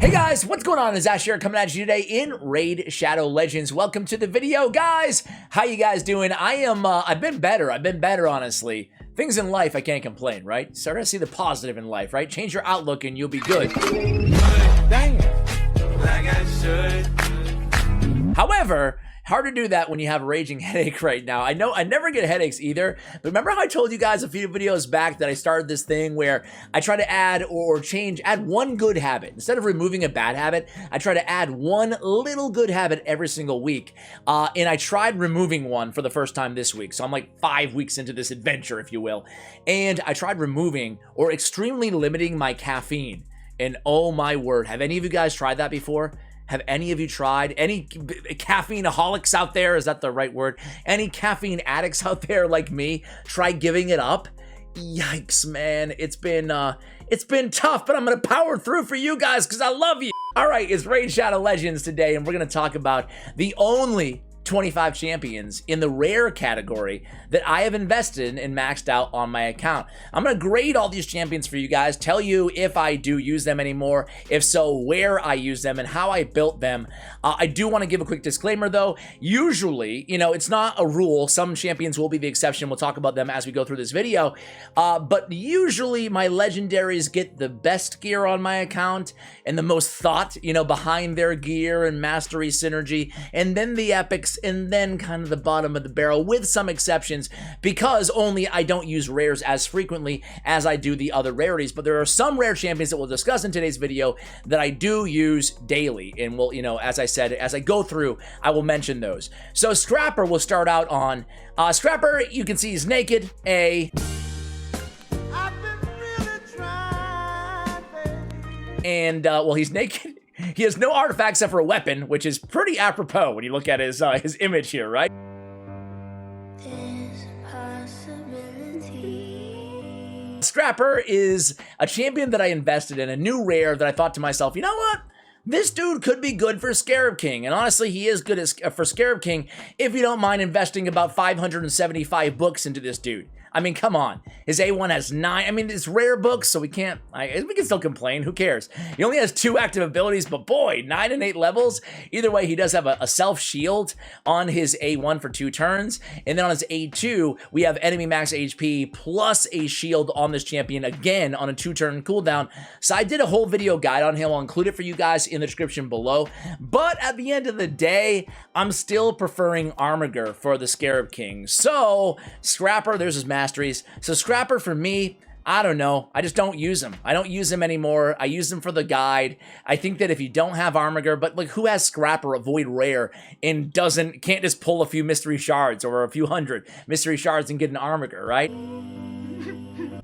Hey guys, what's going on? It's Ash here coming at you today in Raid Shadow Legends. Welcome to the video, guys. How you guys doing? I've been better, honestly. Things in life, I can't complain, right? Start to see the positive in life, right? Change your outlook and you'll be good. Dang it. Like I should. However, hard to do that when you have a raging headache right now. I know I never get headaches either, but remember how I told you guys a few videos back that I started this thing where I try to add one good habit. Instead of removing a bad habit, I try to add one little good habit every single week. And I tried removing one for the first time this week. So I'm like 5 weeks into this adventure, if you will. And I tried removing or extremely limiting my caffeine. And oh my word, have any of you guys tried that before? Have any of you tried? Any caffeine-aholics out there? Is that the right word? Any caffeine addicts out there like me? Try giving it up? Yikes, man. It's been tough, but I'm going to power through for you guys because I love you. All right, it's Raid Shadow Legends today, and we're going to talk about the only 25 champions in the rare category that I have invested in and maxed out on my account. I'm going to grade all these champions for you guys, tell you if I do use them anymore, if so, where I use them and how I built them. I do want to give a quick disclaimer though. Usually, you know, it's not a rule. Some champions will be the exception. We'll talk about them as we go through this video. But usually my legendaries get the best gear on my account and the most thought, you know, behind their gear and mastery synergy, and then the epics, and then kind of the bottom of the barrel with some exceptions because only I don't use rares as frequently as I do the other rarities. But there are some rare champions that we'll discuss in today's video that I do use daily, and we'll, you know, as I said, as I go through, I will mention those. So Scrapper will start out on Scrapper. You can see he's naked. Well, he's naked. He has no artifacts except for a weapon, which is pretty apropos when you look at his image here, right? Scrapper is a champion that I invested in, a new rare that I thought to myself, you know what? This dude could be good for Scarab King, and honestly, he is good for Scarab King if you don't mind investing about 575 books into this dude. I mean, come on. His A1 has 9. I mean, it's rare books, so we can still complain. Who cares? He only has 2 active abilities, but boy, 9 and 8 levels. Either way, he does have a self-shield on his A1 for 2 turns. And then on his A2, we have enemy max HP plus a shield on this champion, again, on a 2-turn cooldown. So I did a whole video guide on him. I'll include it for you guys in the description below. But at the end of the day, I'm still preferring Armiger for the Scarab King. So, Scrapper, there's his masteries. So Scrapper for me, I don't know. I just don't use him. I don't use him anymore. I use him for the guide. I think that if you don't have Armiger, but like who has Scrapper avoid rare and can't just pull a few mystery shards or a few hundred mystery shards and get an Armiger, right?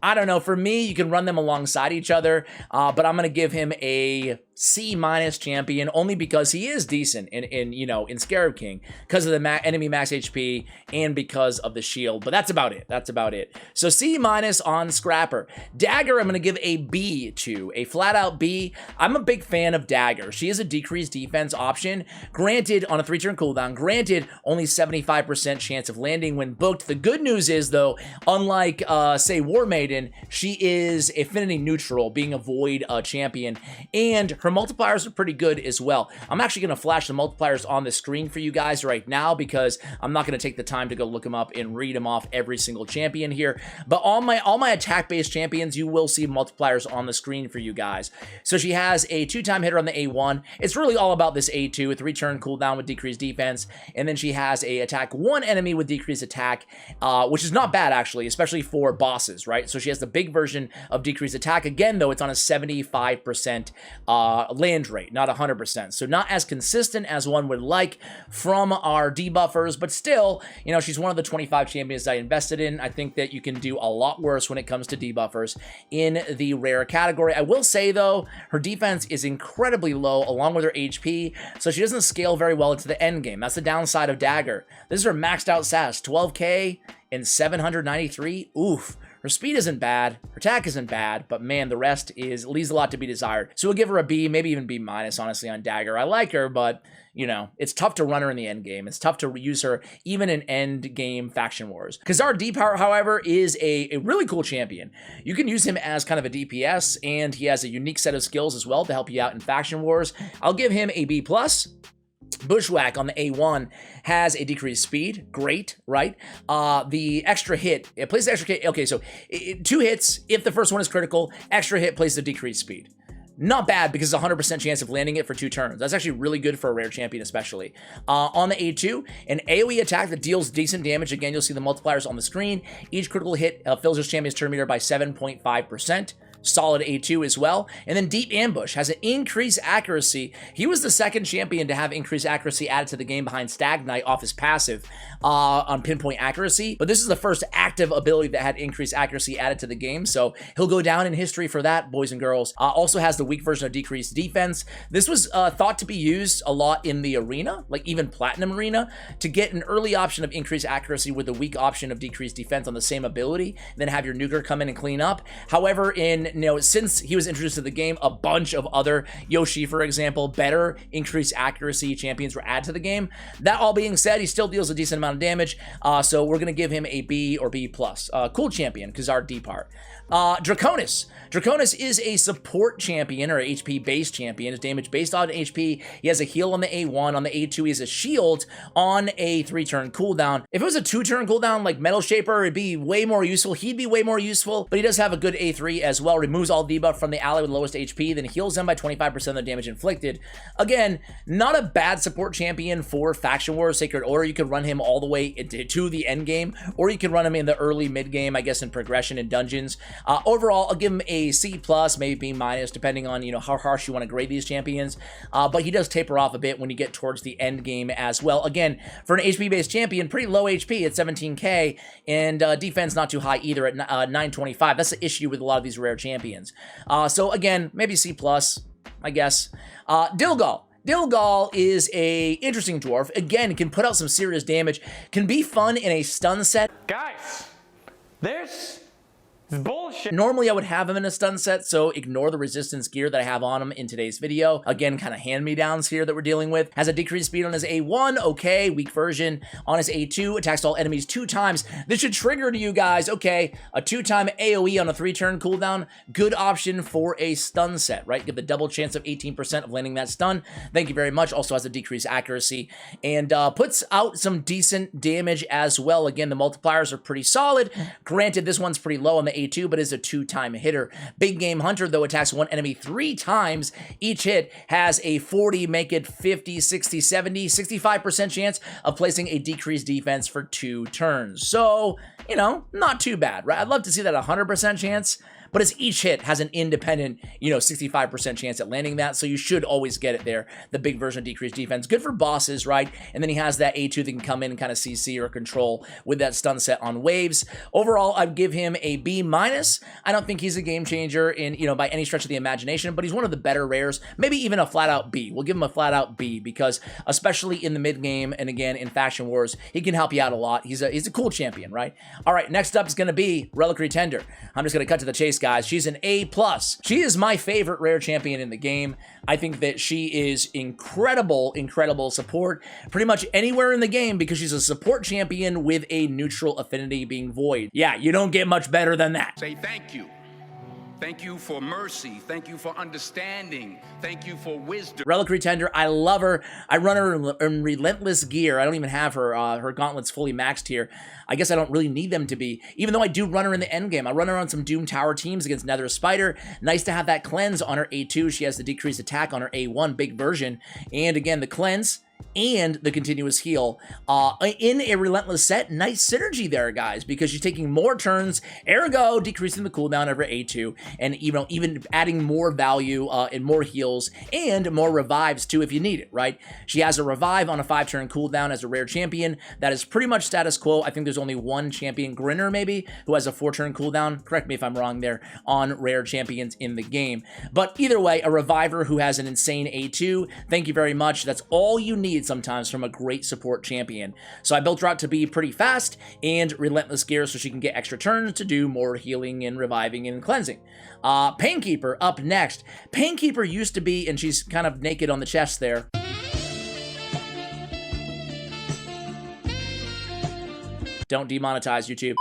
I don't know. For me, you can run them alongside each other, but I'm going to give him a C- champion only because he is decent in Scarab King because of the enemy max HP and because of the shield. But that's about it. That's about it. So C- on Scrapper. Dagger, I'm going to give a B to, a flat out B. I'm a big fan of Dagger. She is a decreased defense option. Granted, on a 3-turn cooldown. Granted, only 75% chance of landing when booked. The good news is though, unlike say War Maiden, she is affinity neutral, being a void champion, and her multipliers are pretty good as well. I'm actually going to flash the multipliers on the screen for you guys right now because I'm not going to take the time to go look them up and read them off every single champion here. But all my attack-based champions, you will see multipliers on the screen for you guys. So she has a 2-time hitter on the A1. It's really all about this A2, a 3-turn cooldown with decreased defense. And then she has a attack 1 enemy with decreased attack, which is not bad actually, especially for bosses, right? So she has the big version of decreased attack. Again, though, it's on a 75% land rate, not 100%. So not as consistent as one would like from our debuffers, but still, you know, she's one of the 25 champions I invested in. I think that you can do a lot worse when it comes to debuffers in the rare category. I will say, though, her defense is incredibly low along with her HP, so she doesn't scale very well into the end game. That's the downside of Dagger. This is her maxed out SAS, 12k and 793. Oof. Her speed isn't bad, her attack isn't bad, but man, the rest leaves a lot to be desired. So we'll give her a B, maybe even B minus, honestly, on Dagger. I like her, but you know, it's tough to run her in the end game. It's tough to use her even in end game faction wars. Cazardi, however, is a really cool champion. You can use him as kind of a DPS, and he has a unique set of skills as well to help you out in faction wars. I'll give him a B+. Bushwhack on the A1 has a decreased speed. Great, right? The extra hit, it places extra hit. Okay, so 2 hits. If the first one is critical, extra hit places a decreased speed. Not bad because it's a 100% chance of landing it for 2 turns. That's actually really good for a rare champion especially. On the A2, an AoE attack that deals decent damage. Again, you'll see the multipliers on the screen. Each critical hit fills your champion's turn meter by 7.5%. Solid A2 as well. And then Deep Ambush has an increased accuracy. He was the second champion to have increased accuracy added to the game behind Stag Knight off his passive on pinpoint accuracy. But this is the first active ability that had increased accuracy added to the game. So he'll go down in history for that, boys and girls. Also has the weak version of decreased defense. This was thought to be used a lot in the arena, like even Platinum Arena, to get an early option of increased accuracy with the weak option of decreased defense on the same ability, then have your nuker come in and clean up. However, since he was introduced to the game, a bunch of other Yoshi, for example, better increased accuracy champions were added to the game. That all being said, he still deals a decent amount of damage, so we're going to give him a B or B+. Cool champion, Cazardi part. Draconics. Draconics is a support champion or HP-based champion. His damage based on HP. He has a heal on the A1. On the A2, he has a shield on a 3-turn cooldown. If it was a 2-turn cooldown like Metal Shaper, it'd be way more useful. He'd be way more useful, but he does have a good A3 as well. Removes all debuff from the ally with lowest HP, then heals them by 25% of the damage inflicted. Again, not a bad support champion for Faction Wars Sacred Order. You can run him all the way to the end game, or you can run him in the early mid game, I guess, in progression in dungeons. Overall, I'll give him a C+, maybe B-, depending on, how harsh you want to grade these champions. But he does taper off a bit when you get towards the end game as well. Again, for an HP-based champion, pretty low HP at 17k, and defense not too high either at 925. That's the issue with a lot of these rare champions. So again, maybe C+, I guess. Dilgo. Dilgo is a interesting dwarf. Again, can put out some serious damage. Can be fun in a stun set. Guys, this is bullshit. Normally, I would have him in a stun set, so ignore the resistance gear that I have on him in today's video. Again, kind of hand-me-downs here that we're dealing with. Has a decreased speed on his A1. Okay, weak version. On his A2, attacks all enemies 2 times. This should trigger to you guys. Okay, a 2-time AoE on a 3-turn cooldown. Good option for a stun set, right? Give the double chance of 18% of landing that stun. Thank you very much. Also has a decreased accuracy and puts out some decent damage as well. Again, the multipliers are pretty solid. Granted, this one's pretty low on the A2, but is a 2-time hitter. Big Game Hunter, though, attacks one enemy 3 times. Each hit has a 40, make it 50, 60, 70, 65% chance of placing a decreased defense for 2 turns. So, not too bad, right? I'd love to see that 100% chance, but as each hit has an independent, 65% chance at landing that, so you should always get it there. The big version of decreased defense. Good for bosses, right? And then he has that A2 that can come in and kind of CC or control with that stun set on waves. Overall, I'd give him a B-. I don't think he's a game changer in, by any stretch of the imagination, but he's one of the better rares. Maybe even a flat-out B. We'll give him a flat-out B because, especially in the mid-game and, again, in Faction Wars, he can help you out a lot. He's a cool champion, right? All right, next up is going to be Relic Retender. I'm just going to cut to the chase, guys. She's an A+. She is my favorite rare champion in the game. I think that she is incredible support pretty much anywhere in the game because she's a support champion with a neutral affinity being void. Yeah, you don't get much better than that. Say thank you. Thank you for mercy. Thank you for understanding. Thank you for wisdom. Relic Retender, I love her. I run her in Relentless gear. I don't even have her her gauntlets fully maxed here. I guess I don't really need them to be, even though I do run her in the end game. I run her on some Doom Tower teams against Nether Spider. Nice to have that cleanse on her A2. She has the decreased attack on her A1, big version. And again, the cleanse and the continuous heal in a Relentless set. Nice synergy there, guys, because she's taking more turns, ergo decreasing the cooldown of her A2, and even adding more value and more heals and more revives too if you need it, right? She has a revive on a 5-turn cooldown as a rare champion. That is pretty much status quo. I think there's only one champion, Grinner maybe, who has a 4-turn cooldown. Correct me if I'm wrong there on rare champions in the game. But either way, a reviver who has an insane A2. Thank you very much. That's all you need need sometimes from a great support champion. So I built her out to be pretty fast and relentless gear so she can get extra turns to do more healing and reviving and cleansing. Painkeeper up next. Painkeeper used to be, and she's kind of naked on the chest there. Don't demonetize YouTube.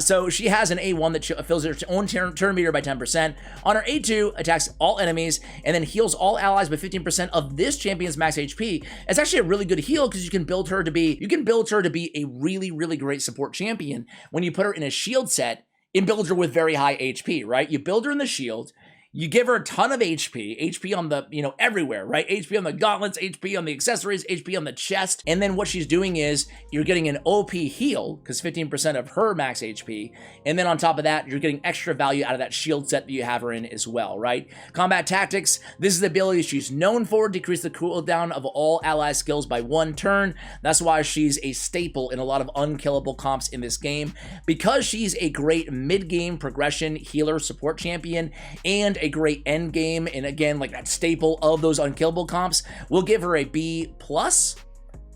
So she has an A1 that fills her own turn meter by 10%. On her A2, attacks all enemies and then heals all allies by 15% of this champion's max HP. It's actually a really good heal because you can build her to be a really, really great support champion when you put her in a shield set and build her with very high HP, right? You build her in the shield. You give her a ton of HP on the, everywhere, right? HP on the gauntlets, HP on the accessories, HP on the chest. And then what she's doing is you're getting an OP heal, because 15% of her max HP. And then on top of that, you're getting extra value out of that shield set that you have her in as well, right? Combat tactics, this is the ability she's known for, decrease the cooldown of all ally skills by 1 turn. That's why she's a staple in a lot of unkillable comps in this game. Because she's a great mid-game progression healer support champion and a great end game, and again, like that staple of those unkillable comps, we'll give her a B+,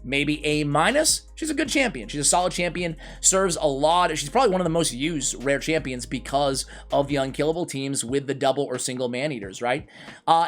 maybe A-. She's a good champion. She's a solid champion, serves a lot. She's probably one of the most used rare champions because of the unkillable teams with the double or single man-eaters, right?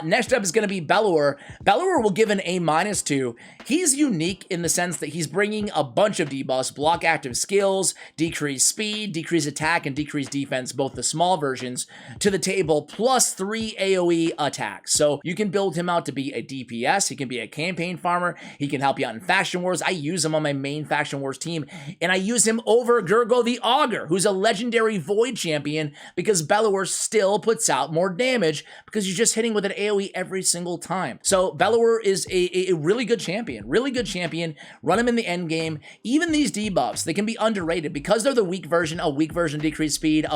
Next up is going to be Bellower. Bellower will give an A- to. He's unique in the sense that he's bringing a bunch of debuffs, block active skills, decrease speed, decrease attack, and decrease defense, both the small versions, to the table, plus 3 AoE attacks. So you can build him out to be a DPS. He can be a campaign farmer. He can help you out in faction wars. I use him on my main faction wars team, and I use him over Gurgo the Augur, who's a legendary void champion, because Bellower still puts out more damage because you're just hitting with an AoE every single time. So Bellower is a really good champion, run him in the end game. Even these debuffs, they can be underrated because they're the weak version, decrease speed,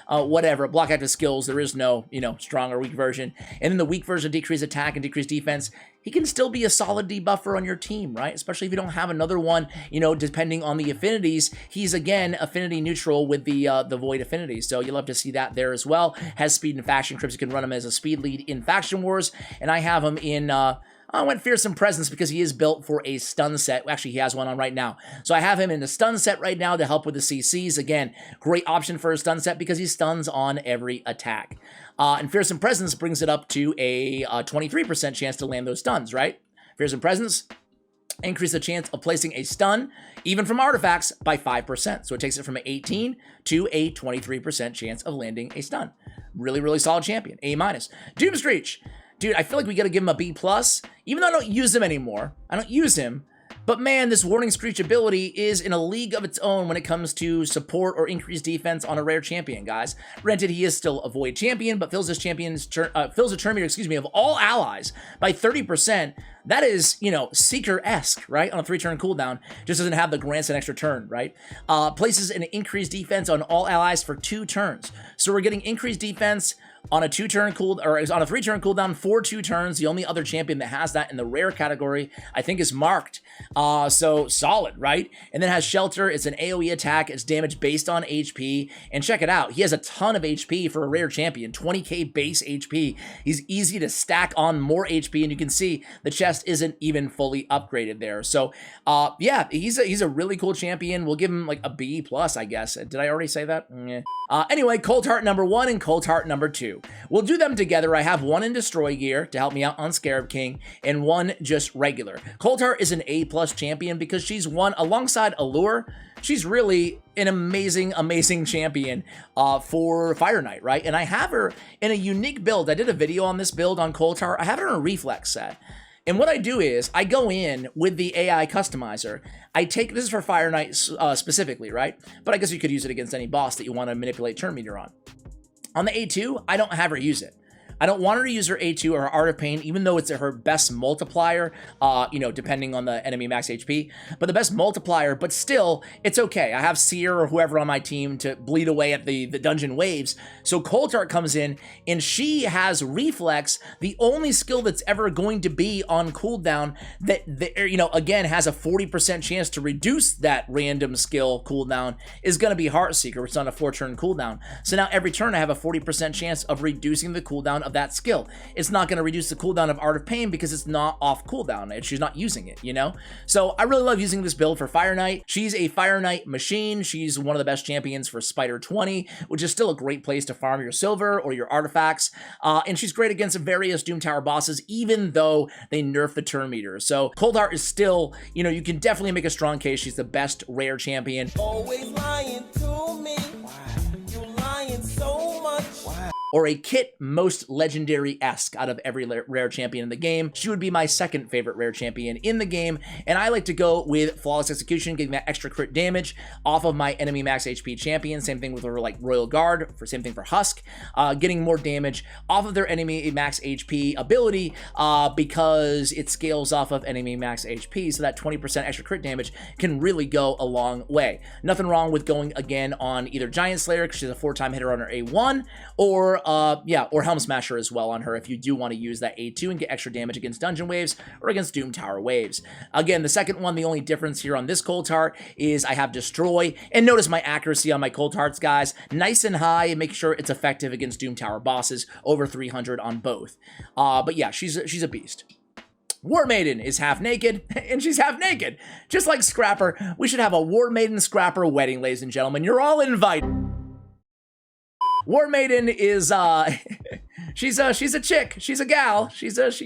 whatever, block active skills, there is no, strong or weak version. And then the weak version, decrease attack and decrease defense. He can still be a solid debuffer on your team, right? Especially if you don't have another one, depending on the affinities. He's, again, affinity neutral with the void affinity. So you'll have to see that there as well. Has speed in faction crypts. You can run him as a speed lead in faction wars. And I have him in... I went Fearsome Presence because he is built for a stun set. Actually, he has one on right now. So I have him in a stun set right now to help with the CCs. Again, great option for a stun set because he stuns on every attack. And Fearsome Presence brings it up to a 23% chance to land those stuns, right? Fearsome Presence increase the chance of placing a stun, even from artifacts, by 5%. So it takes it from an 18 to a 23% chance of landing a stun. Really, really solid champion. A-. Doomstreech. Dude, I feel like we got to give him a B+, even though I don't use him anymore. I don't use him. But man, this Warning Screech ability is in a league of its own when it comes to support or increased defense on a rare champion, guys. Granted, he is still a void champion, but fills his champion's fills a turn meter, of all allies by 30%. That is, Seeker-esque, right? On a 3-turn cooldown. Just doesn't have the grants an extra turn, right? Places an increased defense on all allies for 2 turns. So we're getting increased defense on a 2-turn on a 3-turn cooldown for 2 turns. The only other champion that has that in the rare category, I think, is Marked. So solid, right? And then has Shelter. It's an AoE attack. It's damage based on HP. And check it out. He has a ton of HP for a rare champion. 20k base HP. He's easy to stack on more HP, and you can see the chest isn't even fully upgraded there. So yeah, he's a really cool champion. We'll give him like a B+, I guess. Did I already say that? Anyway, Coldheart number 1 and Coldheart number 2. We'll do them together. I have one in Destroy gear to help me out on Scarab King, and one just regular. Coldheart is an A+ champion because she's one alongside Allure. She's really an amazing champion for Fire Knight, right? And I have her in a unique build. I did a video on this build on Coldheart. I have her in a Reflex set. And what I do is I go in with the AI customizer. This is for Fire Knight specifically, right? But I guess you could use it against any boss that you want to manipulate turn meter on. On the A2, I don't have her use it. I don't want her to use her A2 or her Art of Pain, even though it's her best multiplier, depending on the enemy max HP, but the best multiplier, but still, it's okay. I have Seer or whoever on my team to bleed away at the dungeon waves. So Coldheart comes in, and she has Reflex, the only skill that's ever going to be on cooldown that, again, has a 40% chance to reduce that random skill cooldown is going to be Heartseeker, which is on a 4-turn cooldown. So now every turn I have a 40% chance of reducing the cooldown of that skill. It's not going to reduce the cooldown of Art of Pain because it's not off cooldown. She's not using it, you know? So I really love using this build for Fire Knight. She's a Fire Knight machine. She's one of the best champions for Spider 20, which is still a great place to farm your silver or your artifacts. And she's great against various Doom Tower bosses, even though they nerf the turn meter. So Coldheart is still, you know, you can definitely make a strong case. She's the best rare champion. Always lying to me. You lying so much. Or a Kit most legendary-esque out of every rare champion in the game. She would be my second favorite rare champion in the game, and I like to go with Flawless Execution, getting that extra crit damage off of my enemy max HP champion. Same thing with her, like Royal Guard, same thing for Husk, getting more damage off of their enemy max HP ability because it scales off of enemy max HP, so that 20% extra crit damage can really go a long way. Nothing wrong with going again on either Giant Slayer, because she's a 4-time hitter on her A1, or Helm Smasher as well on her if you do want to use that A2 and get extra damage against dungeon waves or against Doom Tower waves. Again, the second one, the only difference here on this Coldheart is I have Destroy, and notice my accuracy on my Coldhearts, guys, nice and high, and make sure it's effective against Doom Tower bosses, over 300 on both. But yeah, she's a beast. War Maiden is half naked, and she's half naked. Just like Scrapper, we should have a War Maiden Scrapper wedding, ladies and gentlemen. You're all invited. War Maiden is, she's a chick. She's a gal. Just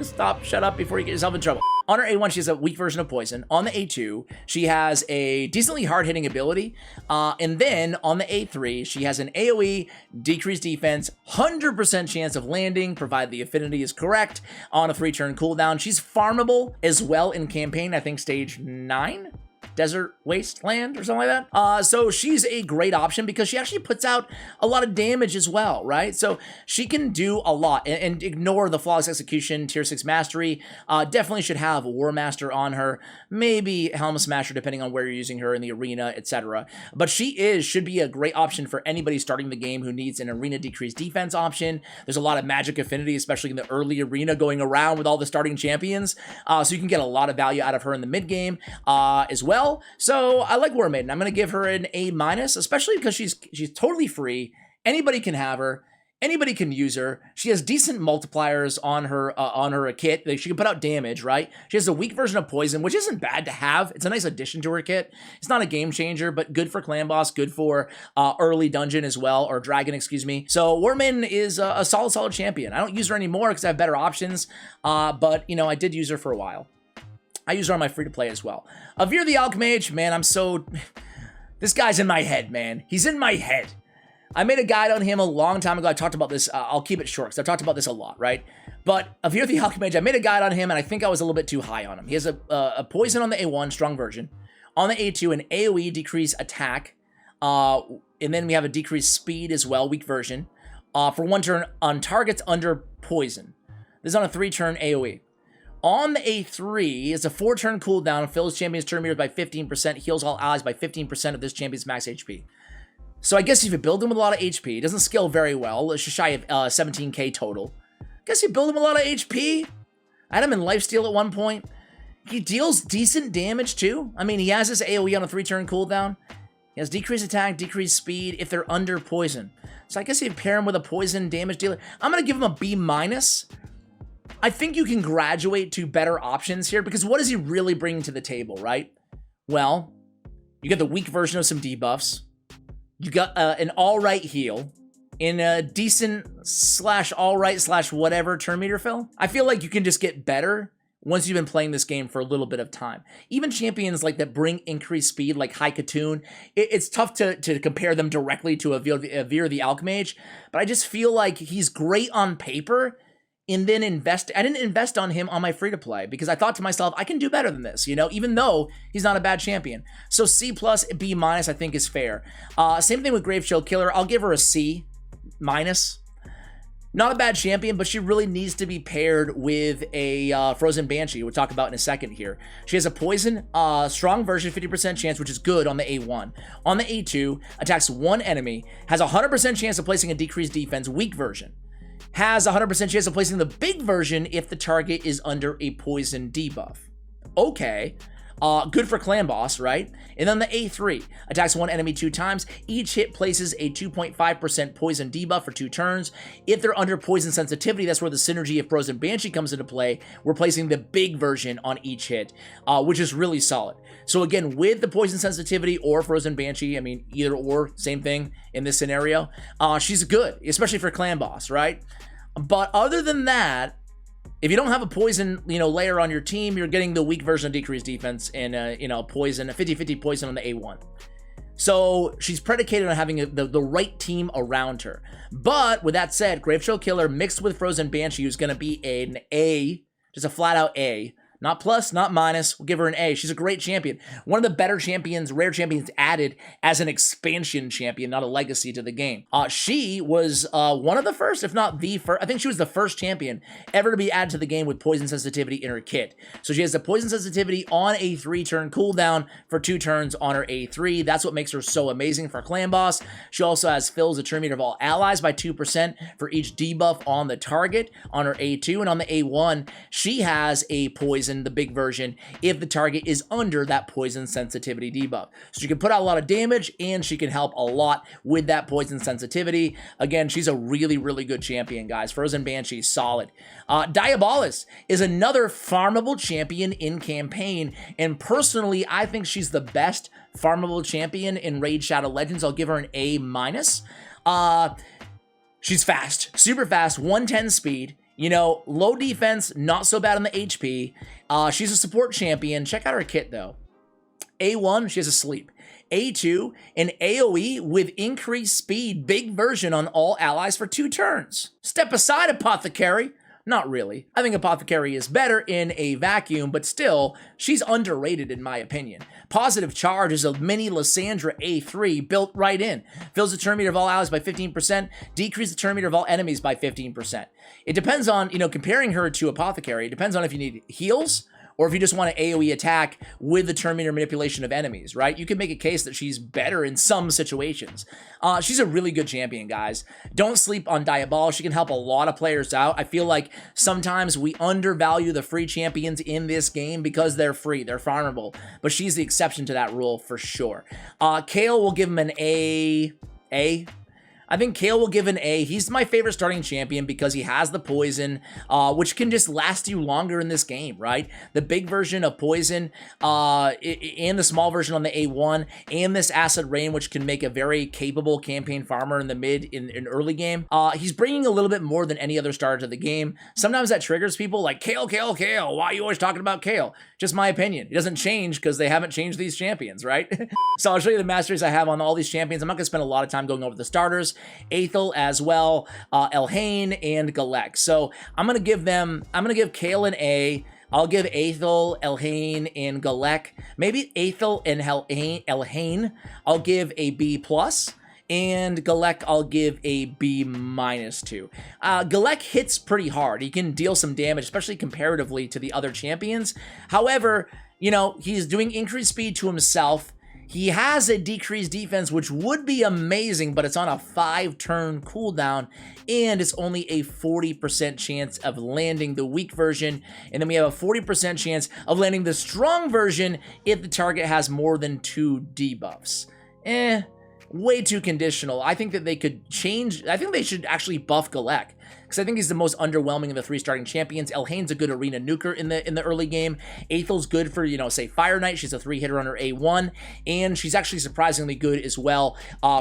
stop, shut up before you get yourself in trouble. On her A1, she has a weak version of Poison. On the A2, she has a decently hard-hitting ability. And then on the A3, she has an AoE, decreased defense, 100% chance of landing, provided the affinity is correct, on a 3-turn cooldown. She's farmable as well in campaign, I think stage 9? Desert Wasteland or something like that. So she's a great option because she actually puts out a lot of damage as well, right? So she can do a lot, and ignore the Flawless Execution, Tier 6 Mastery. Definitely should have a War Master on her, maybe Helm Smasher depending on where you're using her in the arena, etc. But she should be a great option for anybody starting the game who needs an arena decreased defense option. There's a lot of magic affinity, especially in the early arena, going around with all the starting champions. So you can get a lot of value out of her in the mid game as well. So I like War Maiden. I'm going to give her an A-, especially because she's totally free. Anybody can have her. Anybody can use her. She has decent multipliers on her kit. She can put out damage, right? She has a weak version of Poison, which isn't bad to have. It's a nice addition to her kit. It's not a game changer, but good for clan boss, good for early dungeon as well, or dragon, excuse me. So War Maiden is a solid champion. I don't use her anymore because I have better options, but you know, I did use her for a while. I use her on my free-to-play as well. Veer the Alchemage, man, this guy's in my head, man. He's in my head. I made a guide on him a long time ago. I talked about this. I'll keep it short because I've talked about this a lot, right? But Veer the Alchemage, I made a guide on him, and I think I was a little bit too high on him. He has a Poison on the A1, strong version. On the A2, an AoE, decrease attack. And then we have a decreased speed as well, weak version. For 1 turn on targets under Poison. This is on a 3-turn AoE. On the A3, it's a 4-turn cooldown, fills champion's turn meters by 15%, heals all allies by 15% of this champion's max HP. So I guess if you build him with a lot of HP, it doesn't scale very well. It's just shy of 17k total. I guess you build him with a lot of HP. I had him in lifesteal at one point. He deals decent damage too. I mean, he has this AoE on a 3-turn cooldown. He has decreased attack, decreased speed if they're under Poison. So I guess you pair him with a Poison damage dealer. I'm going to give him a B-. I think you can graduate to better options here, because what is he really bringing to the table, right? Well, you get the weak version of some debuffs. You got an all-right heal in a decent / all-right / whatever turn meter fill. I feel like you can just get better once you've been playing this game for a little bit of time. Even champions like that bring increased speed, like High Katoon, it's tough to compare them directly to a Veer the Alchemage, but I just feel like he's great on paper. And then I didn't invest on him on my free-to-play because I thought to myself, I can do better than this, you know, even though he's not a bad champion. So C+, B-, I think is fair. Same thing with Graveshield Killer. I'll give her a C-. Not a bad champion, but she really needs to be paired with a Frozen Banshee, we'll talk about in a second here. She has a Poison, strong version, 50% chance, which is good on the A1. On the A2, attacks 1 enemy, has a 100% chance of placing a decreased defense, weak version. Has a 100% chance of placing the big version if the target is under a Poison debuff. Okay. Good for clan boss, right? And then the A3 attacks one enemy 2 times. Each hit places a 2.5% poison debuff for 2 turns. If they're under poison sensitivity, that's where the synergy of Frozen Banshee comes into play. We're placing the big version on each hit, which is really solid. So again, with the poison sensitivity or Frozen Banshee, I mean, either or, same thing in this scenario, she's good, especially for clan boss, right? But other than that, if you don't have a poison, layer on your team, you're getting the weak version of decreased defense and, poison, a 50-50 poison on the A1. So she's predicated on having the right team around her. But with that said, Graveshell Killer mixed with Frozen Banshee, who's going to be an A, just a flat out A. Not plus, not minus. We'll give her an A. She's a great champion. One of the better champions, rare champions added as an expansion champion, not a legacy to the game. She was one of the first, if not the first. I think she was the first champion ever to be added to the game with poison sensitivity in her kit. So she has the poison sensitivity on a 3-turn cooldown for 2 turns on her A3. That's what makes her so amazing for clan boss. She also has fills the turn meter of all allies by 2% for each debuff on the target on her A2. And on the A1, she has a poison, the big version, if the target is under that poison sensitivity debuff. So she can put out a lot of damage and she can help a lot with that poison sensitivity. Again, she's a really, really good champion, guys. Frozen Banshee, solid. Diabolus is another farmable champion in campaign, and personally, I think she's the best farmable champion in Raid Shadow Legends. I'll give her an A-. She's fast, super fast, 110 speed. Low defense, not so bad on the HP. She's a support champion. Check out her kit, though. A1, she has a sleep. A2, an AoE with increased speed, big version on all allies for 2 turns. Step aside, Apothecary. Not really. I think Apothecary is better in a vacuum, but still, she's underrated in my opinion. Positive Charge is a mini Lysandra A3 built right in. Fills the turn meter of all allies by 15%, decrease the turn meter of all enemies by 15%. It depends on, comparing her to Apothecary, it depends on if you need heals or if you just want to AoE attack with the turn meter manipulation of enemies, right? You can make a case that she's better in some situations. She's a really good champion, guys. Don't sleep on Diabolus. She can help a lot of players out. I feel like sometimes we undervalue the free champions in this game because they're free, they're farmable, but she's the exception to that rule for sure. Kale will give him an A. I think Kale will give an A. He's my favorite starting champion because he has the poison, which can just last you longer in this game, right? The big version of poison and the small version on the A1 and this acid rain, which can make a very capable campaign farmer in the mid in early game. He's bringing a little bit more than any other starter to the game. Sometimes that triggers people like, Kale, Kale, Kale. Why are you always talking about Kale? Just my opinion. It doesn't change because they haven't changed these champions, right? So I'll show you the masteries I have on all these champions. I'm not going to spend a lot of time going over the starters. Aethel as well, Elhain, and Galek. So I'm going to give Kale an A. I'll give Aethel, Elhain, and Galek. Maybe Aethel and Elhain, I'll give a B+. And Galek, I'll give a B- too. Galek hits pretty hard. He can deal some damage, especially comparatively to the other champions. However, he's doing increased speed to himself. He has a decreased defense, which would be amazing, but it's on a 5-turn cooldown, and it's only a 40% chance of landing the weak version, and then we have a 40% chance of landing the strong version if the target has more than 2 debuffs. Way too conditional. I think that they could change. I think they should actually buff Galek, because I think he's the most underwhelming of the 3 starting champions. Elhain's a good arena nuker in the early game. Aethel's good for, say, Fire Knight. She's a 3-hitter on her A1, and she's actually surprisingly good as well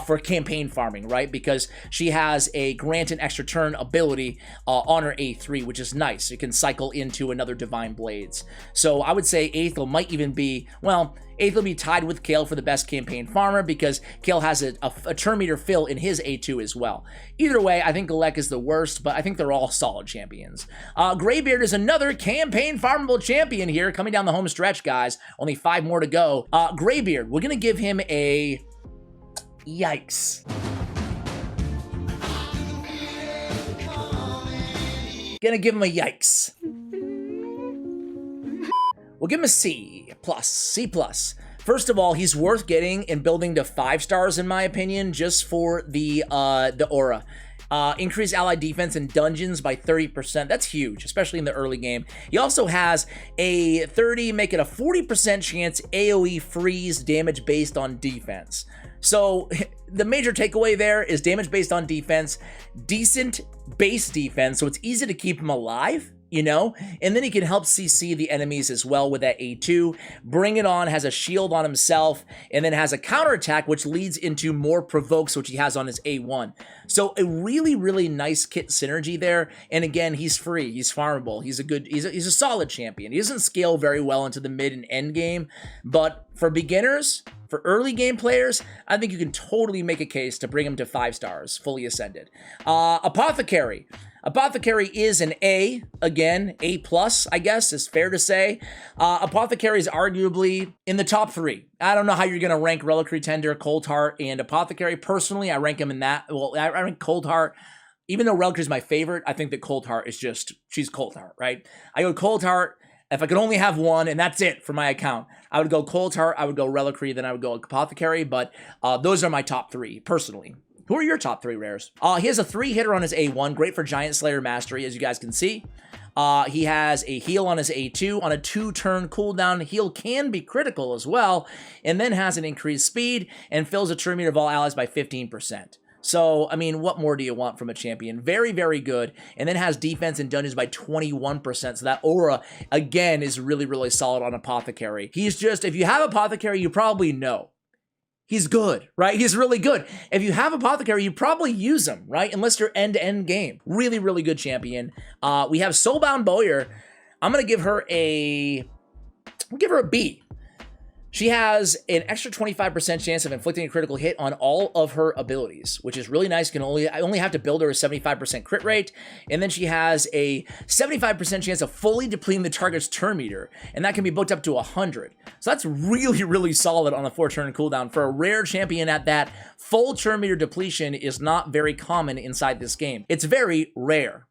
for campaign farming, right? Because she has a grant an extra turn ability on her A3, which is nice. It can cycle into another Divine Blades. So I would say Aethel might even be, well, Aethel will be tied with Kale for the best campaign farmer because Kale has a turn meter fill in his A2 as well. Either way, I think Galek is the worst, but I think they're all solid champions. Graybeard is another campaign farmable champion here, coming down the home stretch, guys. Only 5 more to go. Graybeard, we're going to give him a yikes. Gonna give him a yikes. We'll give him a C+, C+. First of all, he's worth getting and building to 5 stars in my opinion, just for the aura. Increase ally defense in dungeons by 30%. That's huge, especially in the early game. He also has a 30, make it a 40% chance AoE freeze damage based on defense. So the major takeaway there is damage based on defense, decent base defense, so it's easy to keep him alive, you know? And then he can help CC the enemies as well with that A2. Bring It On has a shield on himself, and then has a counterattack, which leads into more provokes, which he has on his A1. So a really, really nice kit synergy there. And again, he's free, he's farmable, he's a solid champion. He doesn't scale very well into the mid and end game, but for beginners, for early game players, I think you can totally make a case to bring him to 5 stars, fully ascended. Apothecary. Apothecary is an A, again, A+, I guess, is fair to say. Apothecary is arguably in the top 3. I don't know how you're going to rank Relic Retender, Coldheart, and Apothecary. Personally, I rank him in that. Well, I rank Coldheart. Even though Relic is my favorite, I think that Coldheart is just, she's Coldheart, right? I go Coldheart. If I could only have one, and that's it for my account, I would go Coldheart, I would go Reliquary, then I would go Apothecary, but those are my top 3, personally. Who are your top 3 rares? He has a 3-hitter on his A1, great for Giant Slayer Mastery, as you guys can see. He has a heal on his A2 on a 2-turn cooldown. Heal can be critical as well, and then has an increased speed and fills a turn meter of all allies by 15%. So, I mean, what more do you want from a champion? Very, very good. And then has defense in dungeons by 21%. So that aura, again, is really, really solid on Apothecary. He's just, if you have Apothecary, you probably know. He's good, right? He's really good. If you have Apothecary, you probably use him, right? Unless you're end-to-end game. Really, really good champion. We have Soulbound Bowyer. I'm going to give her a B. She has an extra 25% chance of inflicting a critical hit on all of her abilities, which is really nice. I only have to build her a 75% crit rate. And then she has a 75% chance of fully depleting the target's turn meter, and that can be booked up to 100. So that's really, really solid on a 4-turn cooldown. For a rare champion at that, full turn meter depletion is not very common inside this game. It's very rare.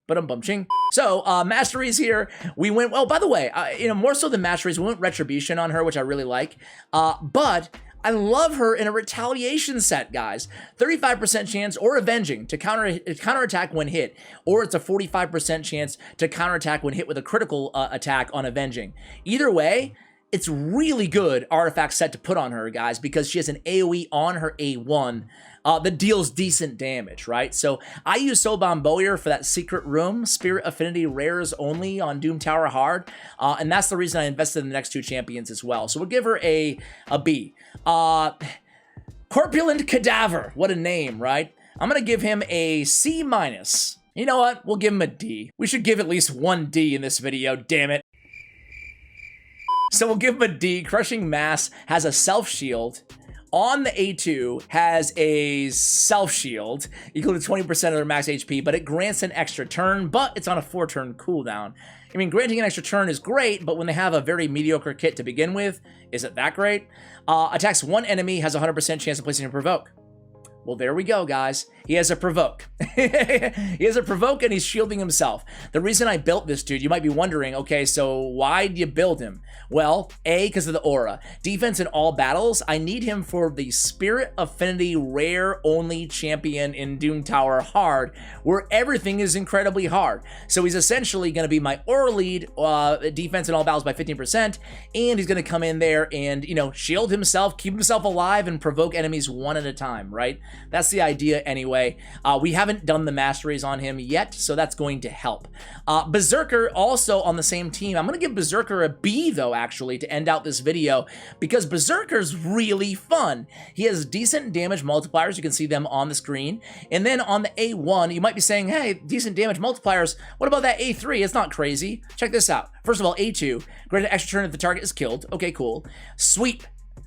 But I'm bumching. So, masteries here, we went, well, by the way, more so than masteries, we went retribution on her, which I really like. But I love her in a retaliation set, guys. 35% chance or avenging to counterattack when hit, or it's a 45% chance to counterattack when hit with a critical attack on avenging. Either way, it's really good artifact set to put on her, guys, because she has an AoE on her A1 that deals decent damage, right? So I use Soulbound Bowyer for that secret room, Spirit Affinity rares only on Doom Tower Hard, and that's the reason I invested in the next 2 champions as well. So we'll give her a B. Corpulent Cadaver, what a name, right? I'm gonna give him a C-. You know what? We'll give him a D. We should give at least 1 D in this video, damn it. So we'll give him a D. Crushing Mass has a self-shield. On the A2 has a self-shield equal to 20% of their max HP, but it grants an extra turn, but it's on a 4-turn cooldown. I mean, granting an extra turn is great, but when they have a very mediocre kit to begin with, is it that great? Attacks 1 enemy, has a 100% chance of placing a provoke. Well, there we go, guys. He has a provoke. He has a provoke and he's shielding himself. The reason I built this dude, you might be wondering, okay, so why do you build him? Well, A, because of the aura. Defense in all battles, I need him for the Spirit Affinity rare only champion in Doom Tower Hard, where everything is incredibly hard. So he's essentially going to be my aura lead, defense in all battles by 15%, and he's going to come in there and, shield himself, keep himself alive, and provoke enemies one at a time, right? That's the idea anyway. We haven't done the masteries on him yet, so that's going to help. Berserker also on the same team. I'm going to give Berserker a B, though, actually, to end out this video, because Berserker's really fun. He has decent damage multipliers. You can see them on the screen. And then on the A1, you might be saying, hey, decent damage multipliers. What about that A3? It's not crazy. Check this out. First of all, A2, grant an extra turn if the target is killed. Okay, cool. Sweep.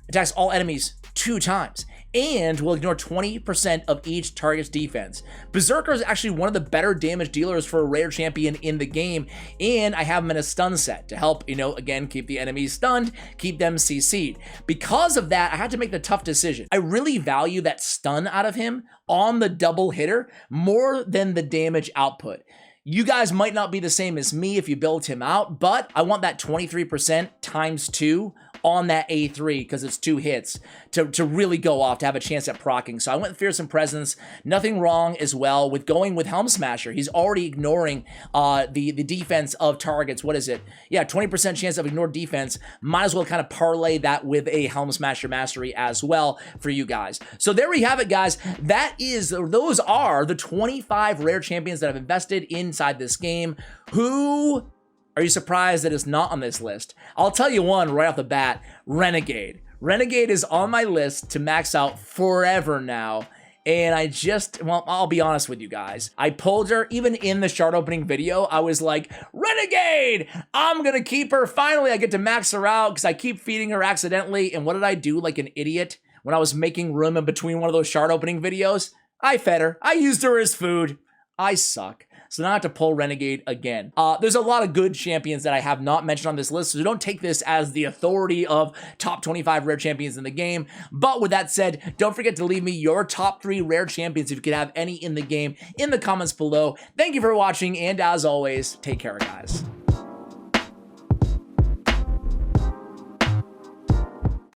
Attacks all enemies 2 times. And will ignore 20% of each target's defense. Berserker is actually one of the better damage dealers for a rare champion in the game, and I have him in a stun set to help, again, keep the enemies stunned, keep them CC'd. Because of that, I had to make the tough decision. I really value that stun out of him on the double hitter more than the damage output. You guys might not be the same as me if you build him out, but I want that 23% times 2 on that A3 because it's 2 hits to really go off, to have a chance at proccing. So I went Fearsome Presence. Nothing wrong as well with going with Helm Smasher. He's already ignoring the defense of targets. What is it? Yeah, 20% chance of ignored defense. Might as well kind of parlay that with a Helm Smasher Mastery as well for you guys. So there we have it, guys. Those are the 25 rare champions that I've invested inside this game. Who are you surprised that it's not on this list? I'll tell you one right off the bat, Renegade. Renegade is on my list to max out forever now. And well, I'll be honest with you guys. I pulled her, even in the shard opening video, I was like, Renegade! I'm gonna keep her. Finally, I get to max her out because I keep feeding her accidentally. And what did I do like an idiot when I was making room in between one of those shard opening videos? I fed her. I used her as food. I suck. So now I have to pull Renegade again. There's a lot of good champions that I have not mentioned on this list, so don't take this as the authority of top 25 rare champions in the game. But with that said, don't forget to leave me your top 3 rare champions, if you could have any in the game, in the comments below. Thank you for watching, and as always, take care, guys.